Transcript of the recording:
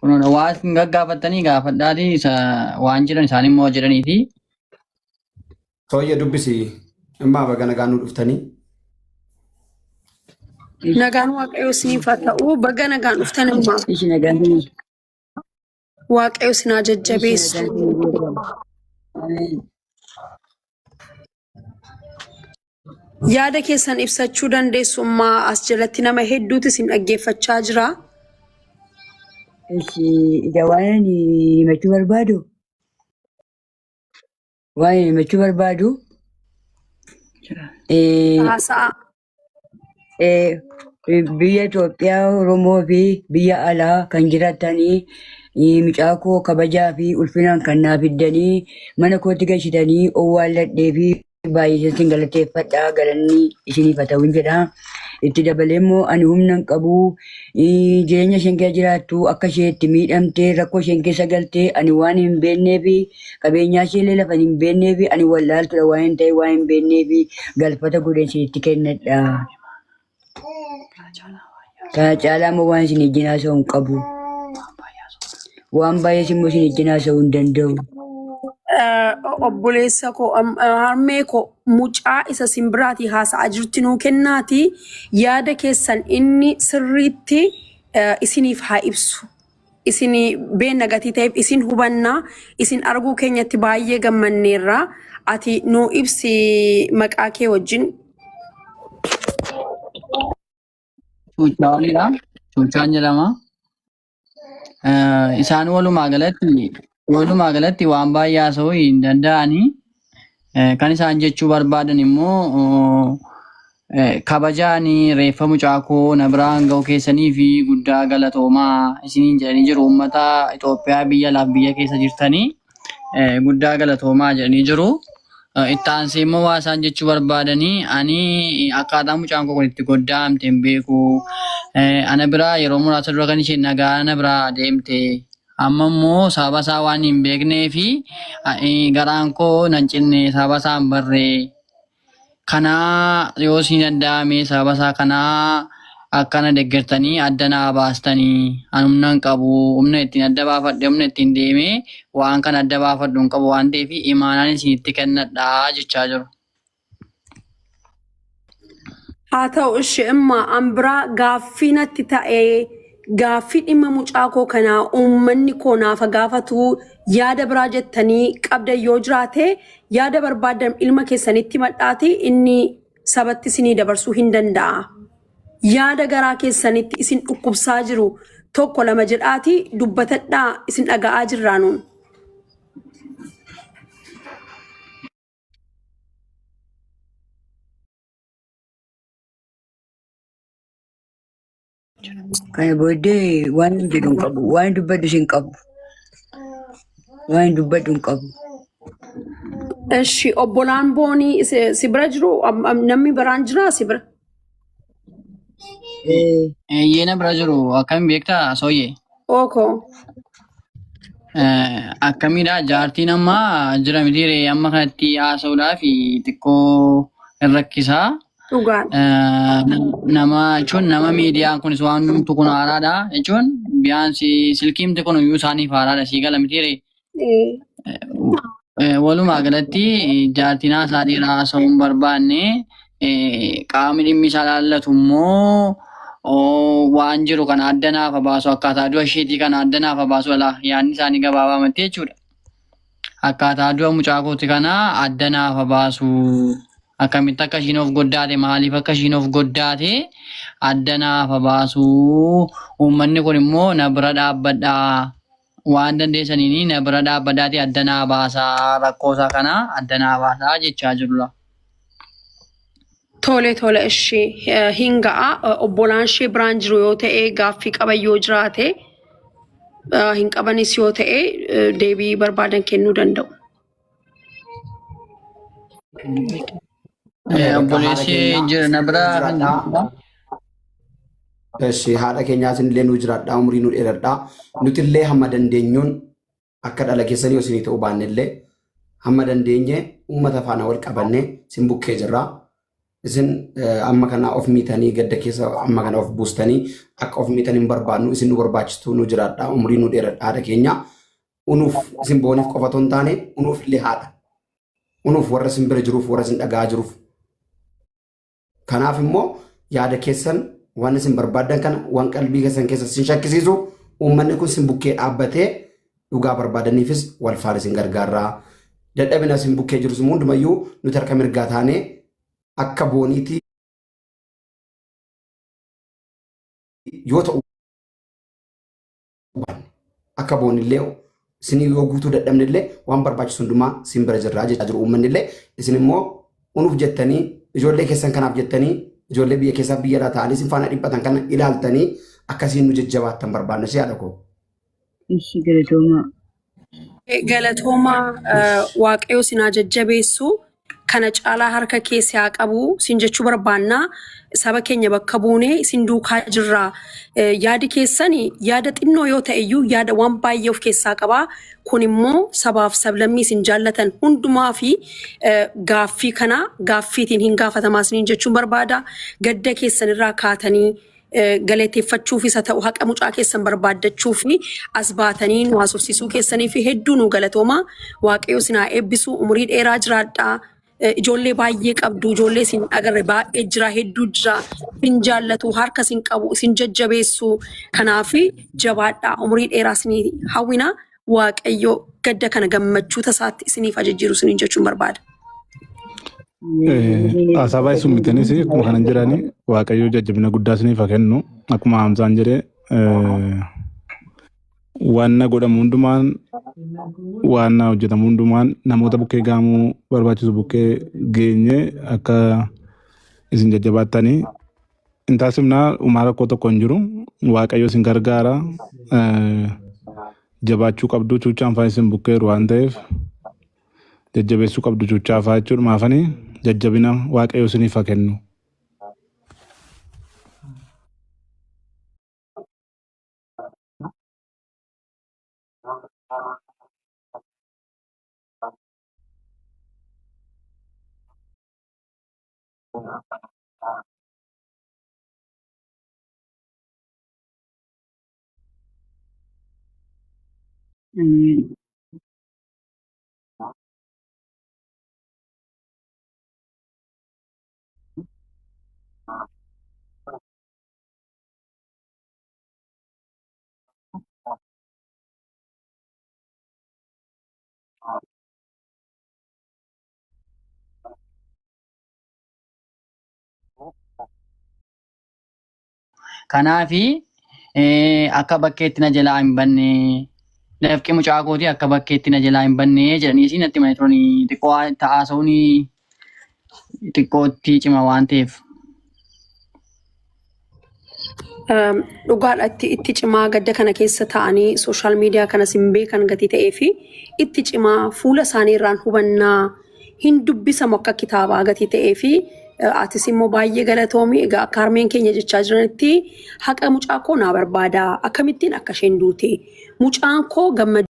Kunuun waan gaggaafatanii gaafadhaati waan jedhan isaan immoo jedhaniiti. Sooyya dubbisi immaa baga nagaan nu dhuftanii. Nagaan waaqayyo isiniif haa ta'u baga nagaan dhuftan immaa. Ishi nagaan Waaqayyo isin haa jajjabeessu. Yaada keessan ibsachuu dandeessu immaa as jalatti nama hedduutu isin dhaggeeffachaa jira. ishi ija waan himachuu barbaadu. Waan himachuu barbaadu. Haasa'a. Biyya Itoophiyaa, Oromoo fi biyya alaa kan jiraatanii mucaa koo kabajaa fi ulfinaan kan naaf fiddanii mana kootti galchitanii owwaalladhee fi baay'ee isin galateeffadhaa galanni isiniif haa ta'u jedha. Itti dabalee immoo ani humna hin qabu jireenya isheen keessa jiraattu akka ishee itti miidhamtee rakkoo isheen keessa galtee ani waan hin beeknee fi qabeenyaa ishee illee lafa hin beeknee fi ani wallaaltudha waan hin ta'e waan hin beeknee fi galfata godheen isinitti kennadha. Kana caalaa immoo waan isin ijjiin haasa'uu hin qabu. Waan baay'ees immoo isin ijjiin haasa'uu hin danda'u. Obboleessa koo harmee koo mucaa isa simbiraatii haasa'aa jirti nuu kennaati yaada keessan inni sirriitti isiniif haa ibsu. Isin beekna gatii ta'eef isin hubannaa isin arguu keenyatti baay'ee gammanneerra ati nuu ibsi maqaa kee wajjin. Cuuchaanidha. Cuuchaan jedhama. Isaan walumaa galatti waan baay'ee haasa'uu hin danda'anii. Kan isaan jechuu barbaadan immoo kabajaan reeffa mucaa koo na biraan ga'u keessanii fi guddaa galatoomaa isiniin jedhanii jiru. Uummata Itoophiyaa biyya alaaf biyya keessa jirtanii guddaa galatoomaa jedhanii jiru. Itti aansee immoo waa isaan jechuu barbaadanii ani akkaataa mucaan koo kun itti goddaamte hin beeku. Ana biraa yeroo muraasa dura kan isheen nagaa na biraa deemte. Amma immoo sababa isaa waan hin beeknee fi garaan koo nan cinne sababa isaa hin barree. Kanaa yoo isin danda'ame sababa isaa kanaa akkana deeggartanii adda naa baastanii ani humna hin qabu humna ittiin adda baafadhe humna ittiin deemee waan kana adda baafadhu hin qabu waan ta'eef imaanaan isinitti kennadhaa jechaa jiru. Haa ta'u ishee immaa an biraa gaaffii natti ta'ee gaaffii dhimma mucaa koo kanaa uummanni koo naafa gaafatu yaada biraa jettanii qabdan yoo jiraate yaada barbaadan ilma keessanitti madhaati inni sabatti isinii dabarsuu hin danda'a. Yaada garaa keessanitti isin dhukkubsaa jiru tokko lama jedhaati dubbatadhaa isin dhaga'aa jirraa nuun. Kana booddee waan jedhu hin qabu. Waan dubbadhu hin qabu. Waan dubbadhu hin qabu. Eshi obbolaan boonii si bira jiru namni biraan jiraa si bira? Yeena bira jiru akkamiin beektaa sooyyee? Ookoo. Akkamiidha jaartiin ammaa jira mitiiree amma kanatti haasa'uudhaaf xiqqoo hin rakkisaa. Nama jechuun nama miidiyaan kunis waan hundumtu kun haaraadha jechuun biyyaansi silkiimti kun iyyuu isaaniif haaraadha sii gala mitiiree. Walumaa galatti jaartiin haasaa dheeraa haasa'uu hin barbaanne qaamni dhimmi isaa laallatu immoo waan jiru kana adda naafa baasu akkaataa du'a isheetii kana adda naafa baasu yaadni isaanii gabaabamatti jechuudha. Akkaataa du'a mucaa kooti kana adda naafa baasu akkamitti akka ishiin of goddaate maaliif akka ishiin of goddaate adda naafa baasu uummanni kun immoo na bira dhaabbadhaa waan dandeessaniin na bira dhaabbadhaati adda naa baasaa rakkoosaa kana adda naa baasaa jechaa jirudha. Tole ishee hin ga'a obbolaan ishee biraan jiru yoo ta'e gaaffii qaban yoo jiraate hin qabanis yoo ta'e deebii barbaadan kennuu danda'u. Obboleessi jira na bira kan jirudha. Eshi haadha keenyaas illee nu jiraadhaa umurii nu dheeradhaa nuti illee hamma dandeenyuun akka dhala keessanii isinii ta'uu baanne illee hamma dandeenye uummata faana wal qabannee sin bukkee jirraa. isin amma kana of miitanii gadda keessa amma kana of buustanii akka of miitanii hin barbaannu isin nu barbaachistu nu jiraadha umrii nu dheeradha haadha keenya unuuf isin booniif qofa otoo hin taane unuuf illee haadha unuuf warra isin bira jiruuf warra isin dhagaa jiruuf kanaaf immoo yaada keessan waan isin barbaadan kana waan qalbii keessan keessa isin shakkisiisu uummanni kun isin bukkee dhaabbatee dhugaa barbaadaniifis wal faana isin gargaaraa dadhabina isin bukkee jiru sun hundumayyuu nuti harka mirgaa taanee akka booniitii yoo ta'u akka boonillee isinii yoo guutuu dadhabnillee waan barbaachisu hundumaa isin bira jirraa jechaa jiru uummanillee isin immoo unuuf jettanii ijoollee keessan kanaaf jettanii ijoollee biyya keessaaf biyya alaa ta'anii isin faana dhiphatan kana ilaaltanii akkasiin nu jajjabaattan barbaanna si yaada koo. Ishi galatoomaa. Galatoomaa waaqayyo sinaa jajjabeessu kana caalaa harka keessa haa qabu sin jechuu barbaannaa saba keenya bakka buunee isin duukaa jirraa yaadi keessani yaada xinnoo yoo ta'e iyyuu yaada waan baay'ee of keessaa qabaa kun immoo sabaaf sablammii isin jaallatan hundumaa fi gaaffii kana gaaffiitiin hin gaafatamaa isiniin jechuun barbaada gadda keessanirraa kaatanii galateeffachuuf isa ta'u haqa mucaa keessan barbaadachuu fi as baatanii nu haasofsiisuu keessanii fi hedduu nu galatoomaa waaqayyo sinaa eebbisu umurii dheeraa jiraadhaa. Ijoollee baay'ee qabdu ijoollee isin agarre baay'ee jira hedduu jira isin jaallatu harka isin qabu isin jajjabeessu kanaaf jabaadhaa umurii dheeraa isinii hawwina waaqayyo gadda kana gammachuu tasaatti isiniif ajajjiiru isiniin jechuun barbaada. Asabaa isin mitanis akkuma kanan jirani waaqayyo jajjabina guddaa isiniif haa kennu akkuma Hamzaan jedhe waan godhamu hundumaan waan hojjetamu hundumaan namoota bukkee gaamuu barbaachisu bukkee geenye akka isin jajjabaattanii hin taasifnaa uumaa rakkoo tokko hin jiru waaqayyo isin gargaara jabaachuu qabdu cuuchaan faa isin bukkeeru waan ta'eef jajjabeessuu qabdu cuuchaa faa jechuudha maafanii jajjabina waaqayyo isiniif haa kennu. Kanaafi akka bakkeetti na jalaa hin banne lafqi mucaa kootii akka bakkeetti na jalaa hin banne jedhanii isin natti himanii turanii xiqqoo ta'aasa'uun xiqqootti cima waan ta'eef. Dhugaadha itti cimaa gadda kana keessa ta'anii sooshaal miidiyaa kanas hin beekan gatii ta'ee fi itti cimaa fuula isaanii irraan hubannaa hin dubbisamu akka kitaabaa gatii ta'ee fi atis immoo baay'ee galatoomii egaa akka harmeen keenya jechaa jiranitti haqa mucaa koo naa barbaada akkamittiin akka isheen duute mucaan koo gammadu.